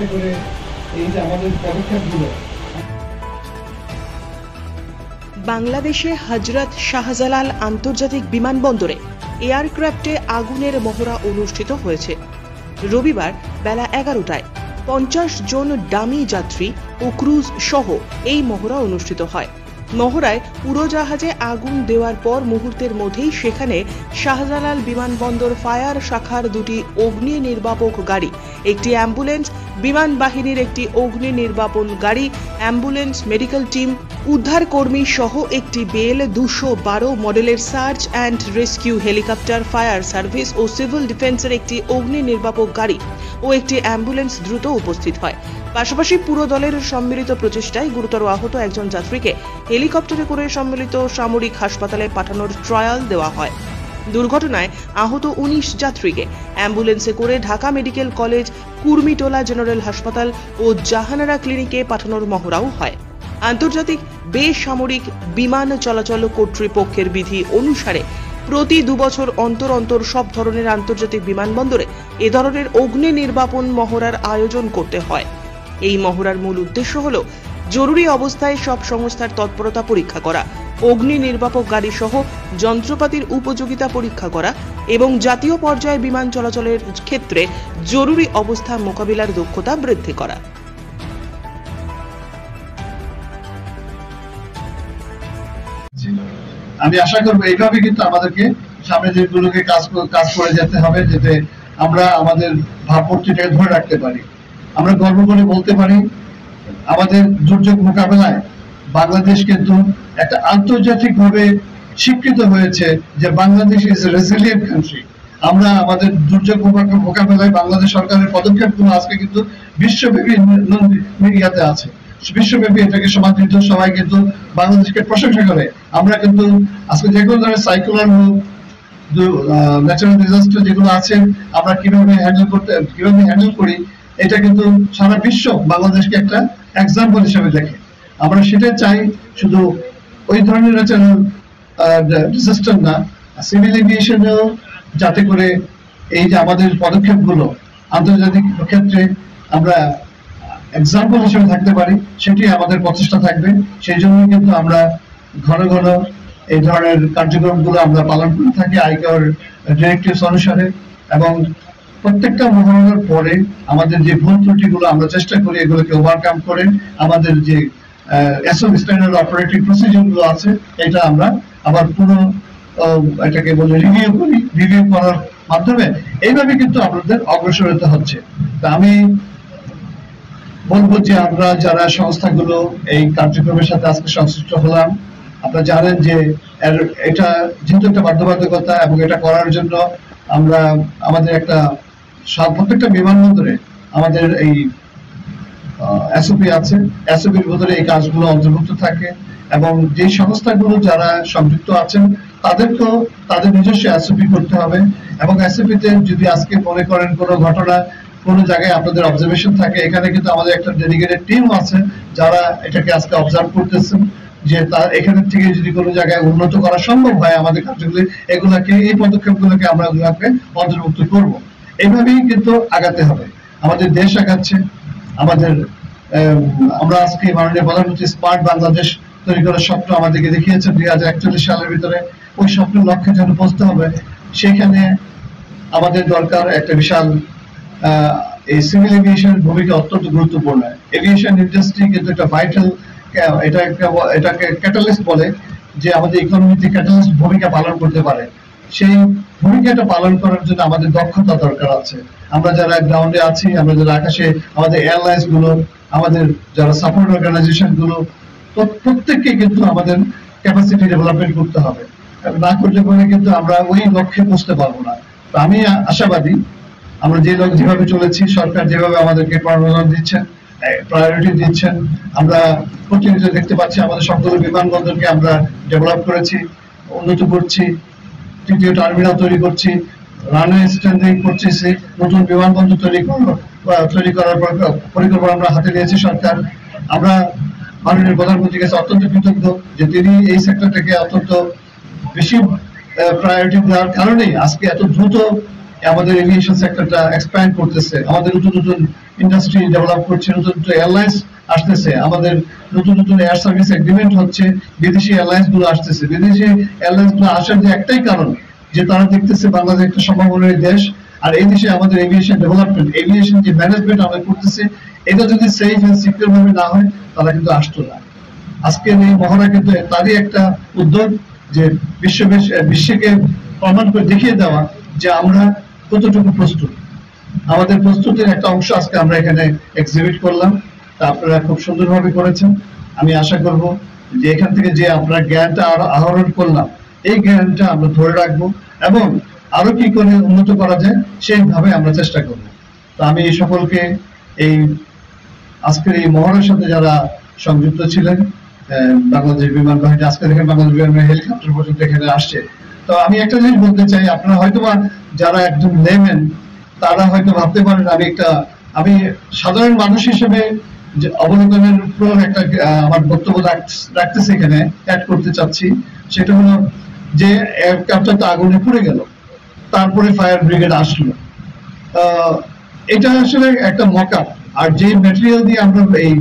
যাতে করে এই যে আমাদের পদক্ষেপগুলো। বাংলাদেশে হযরত শাহজালাল আন্তর্জাতিক বিমানবন্দরে এয়ারক্রাফটে আগুনের মহড়া অনুষ্ঠিত হয়েছে। রবিবার বেলা 11টায় 50 জন ডামি যাত্রী ও ক্রুজ সহ এই মহড়া অনুষ্ঠিত হয়। মহড়ায় উড়োজাহাজে আগুন দেওয়ার পর মুহূর্তের মধ্যেই সেখানে শাহজালাল বিমানবন্দর ফায়ার শাখার দুটি অগ্নি নির্বাপক গাড়ি, একটি অ্যাম্বুলেন্স, বিমান বাহিনীর একটি অগ্নি নির্বাপন গাড়ি, অ্যাম্বুলেন্স, মেডিকেল টিম, উদ্ধার কর্মী সহ একটি বেল, 212 মডেলের search and rescue helicopter, fire service ও সিভিল ডিফেন্সের একটি অগ্নি নির্বাপক গাড়ি ও একটি অ্যাম্বুলেন্স দ্রুত উপস্থিত হয়। পাশাপাশি পুরো দলের সম্মিলিত প্রচেষ্টায় গুরুতর আহত একজন যাত্রীকে হেলিকপ্টারে করে সম্মিলিত সামরিক হাসপাতালে পাঠানোর ট্রায়াল দেওয়া হয়। দুর্ঘটনায় আহত 19 যাত্রীকে অ্যাম্বুলেন্সে করে Dhaka medical college, Kurmitola general হাসপাতাল ও জাহানারা ক্লিনিকে পাঠানোর মহড়াও হয়। আন্তর্জাতিক বেসামরিক বিমান চলাচল কর্তৃপক্ষের বিধি অনুসারে প্রতি 2 বছর অন্তর অন্তর সব ধরনের আন্তর্জাতিক বিমানবন্দরে এ ধরনের অগ্নি নির্বাপন মহড়ার আয়োজন করতে হয়। এই মহড়ার মূল উদ্দেশ্য হল জরুরি অবস্থায় সব সংস্থার তৎপরতা পরীক্ষা করা, অগ্নি নির্বাপক গাড়ি সহ যন্ত্রপাতির উপযোগিতা পরীক্ষা করা এবং জাতীয় পর্যায়ে বিমান চলাচলের ক্ষেত্রে জরুরি অবস্থা মোকাবিলার দক্ষতা বৃদ্ধি করা। আমি আশা করবো এইভাবে কিন্তু আমাদেরকে সামনে যেগুলোকে কাজ করে যেতে হবে, যাতে আমরা আমাদের ভাবমূর্তিটাকে ধরে রাখতে পারি। আমরা গর্ব করে বলতে পারি আমাদের দুর্যোগ মোকাবেলায় বাংলাদেশ কিন্তু একটা আন্তর্জাতিকভাবে স্বীকৃত হয়েছে যে বাংলাদেশ ইজ এ রেসিলিয়েন্ট কান্ট্রি। আমরা আমাদের দুর্যোগ মোকাবেলায় বাংলাদেশ সরকারের পদক্ষেপগুলো আজকে কিন্তু বিশ্বব্যাপী মিডিয়াতে আছে, বিশ্বব্যাপী এটাকে সমাদৃত, সবাই কিন্তু বাংলাদেশকে প্রশংসা করে। আমরা কিন্তু আজকে যে কোনো ধরনের সাইক্লোন হোক, ন্যাচারাল ডিজাস্টার যেগুলো আছে, আমরা কিভাবে হ্যান্ডেল করি, এটা কিন্তু সারা বিশ্ব বাংলাদেশকে একটা এক্সাম্পল হিসেবে দেখে। আমরা সেটাই চাই, শুধু ওই ধরনের ন্যাচারাল ডিজাস্টার না, সিভিল এভিয়েশনেও যাতে করে এই যে আমাদের পদক্ষেপগুলো আন্তর্জাতিক ক্ষেত্রে আমরা এক্সাম্পল হিসেবে থাকতে পারি, সেটি আমাদের প্রচেষ্টা থাকবে। সেই জন্য কিন্তু আমরা ঘন ঘন এই ধরনের কার্যক্রমগুলো আমরা পালন করে থাকি আইকার ডিরেক্টিভস অনুসারে, এবং প্রত্যেকটা মহড়ার পরে আমাদের যে ভুল ত্রুটিগুলো আমরা চেষ্টা করি এগুলোকে ওভারকাম করে আমাদের যে এসওপি স্ট্যান্ডার্ড অপারেটিং প্রসিডিউর গুলো আছে এটা আমরা আবার পুরো এটাকে বলে রিভিউ করার মাধ্যমে এইভাবে কিন্তু আমাদের অগ্রসর হতে হচ্ছে। তা আমি বলবো যে আমরা যারা সংস্থাগুলো এই কার্যক্রমের সাথে আজকে সংশ্লিষ্ট হলাম, আপনারা জানেন যে এটা যেহেতু একটা বাধ্যবাধকতা এবং এটা করার জন্য আমরা আমাদের একটা প্রত্যেকটা বিমানবন্দরে আমাদের এই এসওপি আছে, এসওপির ভিতরে এই কাজগুলো অন্তর্ভুক্ত থাকে এবং যে সংস্থাগুলো যারা সংযুক্ত আছেন তাদেরকেও তাদের নিজস্ব এসওপি করতে হবে। এবং এসওপিতে যদি আজকে মনে করেন কোনো ঘটনা কোনো জায়গায় আপনাদের অবজারভেশন থাকে, এখানে কিন্তু আমাদের একটা ডেডিকেটেড টিম আছে যারা এটাকে আজকে অবজার্ভ করতেছেন যে তার এখানের থেকে যদি কোনো জায়গায় উন্নত করা সম্ভব হয় আমাদের কার্যগুলি, এগুলাকে এই পদক্ষেপগুলোকে আমরা এগুলাকে অন্তর্ভুক্ত করব। এইভাবেই কিন্তু আগাতে হবে। আমাদের দেশ আগাচ্ছে, আমাদের আমরা আজকে মাননীয় প্রধানমন্ত্রী স্মার্ট বাংলাদেশ তৈরি করার স্বপ্ন আমাদেরকে দেখিয়েছেন 2041 সালের ভিতরে। ওই স্বপ্নের লক্ষ্যে যেন পৌঁছতে হবে, সেখানে আমাদের দরকার একটা বিশাল এই সিভিল এভিয়েশনের ভূমিকা অত্যন্ত গুরুত্বপূর্ণ। এভিয়েশন ইন্ডাস্ট্রি কিন্তু একটা ভাইটাল, এটাকে ক্যাটালিস্ট বলে, যে আমাদের ইকোনমিতে ক্যাটালিস্ট ভূমিকা পালন করতে পারে। সেই ভূমিকাটা পালন করার জন্য আমাদের দক্ষতা দরকার আছে। আমরা যারা গ্রাউন্ডে আছি, আমরা যারা আকাশে, আমাদের এয়ারলাইন্স গুলো, আমাদের যারা সাপোর্ট অর্গানাইজেশন গুলো, প্রত্যেককে কিন্তু আমাদের ক্যাপাসিটি ডেভেলপমেন্ট করতে হবে। না করলে পরে কিন্তু আমরা ওই লক্ষ্যে পৌঁছতে পারবো না। তো আমি আশাবাদী আমরা যেভাবে চলেছি, সরকার যেভাবে আমাদেরকে প্রাধান্য দিচ্ছেন, প্রায়োরিটি দিচ্ছেন, আমরা প্রতিনিয়ত দেখতে পাচ্ছি আমাদের সবগুলো বিমানবন্দরকে আমরা ডেভেলপ করেছি, উন্নত করছি, তৃতীয় টার্মিনাল তৈরি করছি, রানওয়ে স্ট্রেন্থেনিং করতেছি, নতুন বিমানবন্দর তৈরি করার পরিকল্পনা আমরা হাতে নিয়েছি সরকার। আমরা মাননীয় প্রধানমন্ত্রীর কাছে অত্যন্ত কৃতজ্ঞ যে তিনি এই সেক্টরটাকে অত্যন্ত বেশি প্রায়োরিটি দেওয়ার কারণেই আজকে এত দ্রুত আমাদের এভিয়েশন সেক্টরটা এক্সপ্যান্ড করতেছে, আমাদের নতুন নতুন ইন্ডাস্ট্রি ডেভেলপ করছে, নতুন নতুন এয়ারলাইন্স আসতেছে, আমাদের নতুন নতুন এয়ার সার্ভিস এগ্রিমেন্ট হচ্ছে, বিদেশি এয়ারলাইন্স গুলো আসতেছে। বিদেশি এয়ারলাইন্স গুলো আসার যে একটাই কারণ, যে তারা দেখতেছে বাংলাদেশ একটা সম্ভাবনার দেশ, আর এই দেশে আমাদের এভিয়েশন ডেভেলপমেন্ট, এভিয়েশন যে ম্যানেজমেন্ট আমরা করতেছি, এটা যদি সেফ এন্ড সিকিউর ভাবে না হয় তারা কিন্তু আসতো না। আজকের এই মহড়া কিন্তু তারই একটা উদ্যোগ, যে বিশ্বকে প্রমাণ করে দেখিয়ে দেওয়া যে আমরা কতটুকু প্রস্তুত। আমাদের প্রস্তুতির একটা অংশ আজকে আমরা এখানে এক্সিবিট করলাম, তা আপনারা খুব সুন্দরভাবে করেছেন। আমি আশা করব যে এখান থেকে যে আপনারা জ্ঞানটা আহরণ করলাম, এই জ্ঞানটা আমরা ধরে রাখবো এবং আরো কি করে উন্নত করা যায় সেইভাবে আমরা চেষ্টা করব। তো আমি এই সকলকে এই আজকের এই মহড়ার সাথে যারা সংযুক্ত ছিলেন, বাংলাদেশ বিমান বাহিনী, আজকে দেখেন বাংলাদেশ বিমান বাহিনী হেলিকপ্টার পর্যন্ত এখানে আসছে। তো আমি একটা জিনিস বলতে চাই, আপনারা হয়তোবা যারা একজন লেমেন তারা হয়তো ভাবতে পারেন আমি সাধারণ মানুষ হিসেবে যে অবলোকনের উপর একটা আমার বক্তব্য রাখতেছি, এখানে অ্যাড করতে চাচ্ছি। সেটা হলো যে এয়ারক্রাফটটা তো আগুনে পুড়ে গেল, তারপরে ফায়ার ব্রিগেড আসলো। এটা আসলে একটা মকআপ, আর যে ম্যাটেরিয়াল দিয়ে আমরা এই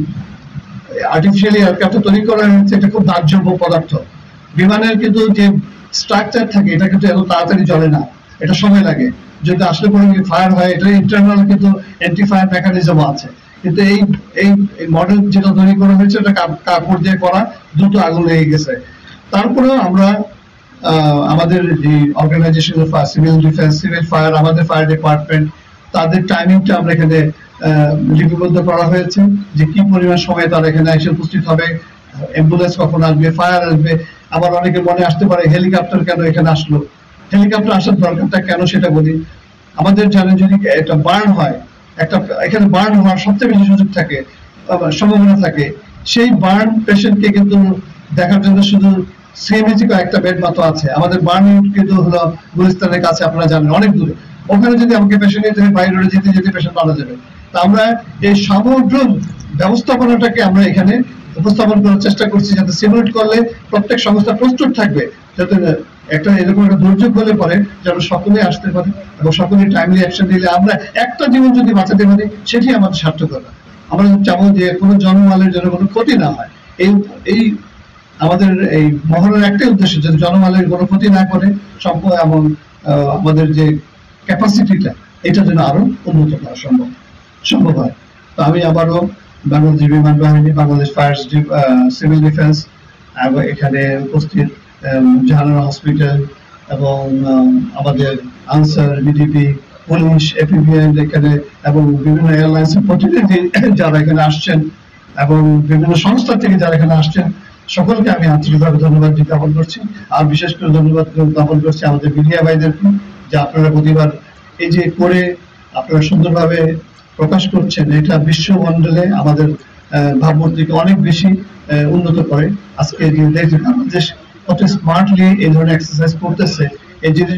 আর্টিফিশিয়ালি এয়ারক্রাফট তৈরি করা হয়েছে এটা খুব দাহ্যব্য পদার্থ। বিমানের কিন্তু যে স্ট্রাকচার থাকে এটা কিন্তু এত তাড়াতাড়ি জ্বলে না, এটা সময় লাগে। যদি আসলে কোনো ফায়ার হয়, এটা ইন্টারনাল কিন্তু অ্যান্টি ফায়ার মেকানিজমও আছে, কিন্তু এই মডেল যেটা তৈরি করা হয়েছে এটা কাপড় দিয়ে করা, দ্রুত আগুন লেগে গেছে। তারপরেও আমরা আমাদের যে organisation civil defence, civil fire, আমাদের ফায়ার ডিপার্টমেন্ট, তাদের টাইমিংটা আমরা এখানে লিপিবদ্ধ করা হয়েছে, যে কি পরিমাণ সময় তারা এখানে এসে উপস্থিত হবে, অ্যাম্বুলেন্স কখন আসবে, ফায়ার আসবে। আবার অনেকে মনে আসতে পারে হেলিকপ্টার কেন এখানে আসলো, হেলিকপ্টার আসার দরকারটা কেন সেটা বলি। আমাদের জানেন যদি একটা বার্ন হয়, এখানে বার্ন হওয়ার সবচেয়ে বেশি সুযোগ থাকে, সম্ভাবনা থাকে। সেই বার্ন পেশেন্টকে কিন্তু দেখার জন্য শুধু সিএমএইচে একটা বেড মাত্র আছে। আমাদের বার্ন ইউনিট কিন্তু হলো গুলিস্তানের কাছে, আপনারা জানেন, অনেক দূরে। ওখানে যদি আমাকে পেশেন্ট নিতে হয়, বাইরে যেতে যেতে পেশেন্ট মারা যাবে। তা আমরা এই সমগ্র ব্যবস্থাপনাটাকে আমরা এখানে উপস্থাপন করার চেষ্টা করছি, যাতে সিমুলেট করলে প্রত্যেক সংস্থা প্রস্তুত থাকবে, যাতে একটা এরকম একটা দুর্যোগ হলে পরে যেন সকলে আসতে পারে এবং সকলে টাইমলি অ্যাকশন দিলে আমরা একটা জীবন যদি বাঁচাতে পারি সেটি আমাদের সার্থকতা। আমরা চাবো যে কোনো জনমালের জন্য কোনো ক্ষতি না হয়। এই আমাদের এই মহড়ার একটাই উদ্দেশ্য, যদি জনমালের কোনো ক্ষতি না করে সম্পদ এবং আমাদের যে ক্যাপাসিটিটা এটা যেন আরো উন্নত করা সম্ভব হয়। তো আমি আবারও বাংলাদেশ বিমান বাহিনী, বাংলাদেশ ফায়ার সিভিল ডিফেন্স এবং এখানে উপস্থিত জাহানারা হসপিটাল এবং আমাদের আনসার, বিডিপি, পুলিশ, এপিবিএন এখানে এবং বিভিন্ন এয়ারলাইন্সের প্রতিনিধি যারা এখানে আসছেন এবং বিভিন্ন সংস্থা থেকে যারা এখানে আসছেন, সকলকে আমি আন্তরিকভাবে ধন্যবাদ জ্ঞাপন করছি। আর বিশেষ করে ধন্যবাদ জ্ঞাপন করছি আমাদের মিডিয়া ভাইদেরকে, যে আপনারা প্রতিবার এই যে করে আপনারা সুন্দরভাবে প্রকাশ করছেন, এটা বিশ্বমণ্ডলে আমাদের ভাবমূর্তিকে অনেক বেশি উন্নত করে। আজকে যে বাংলাদেশ কত স্মার্টলি এই ধরনের এক্সারসাইজ করতেছে, এই জিনিস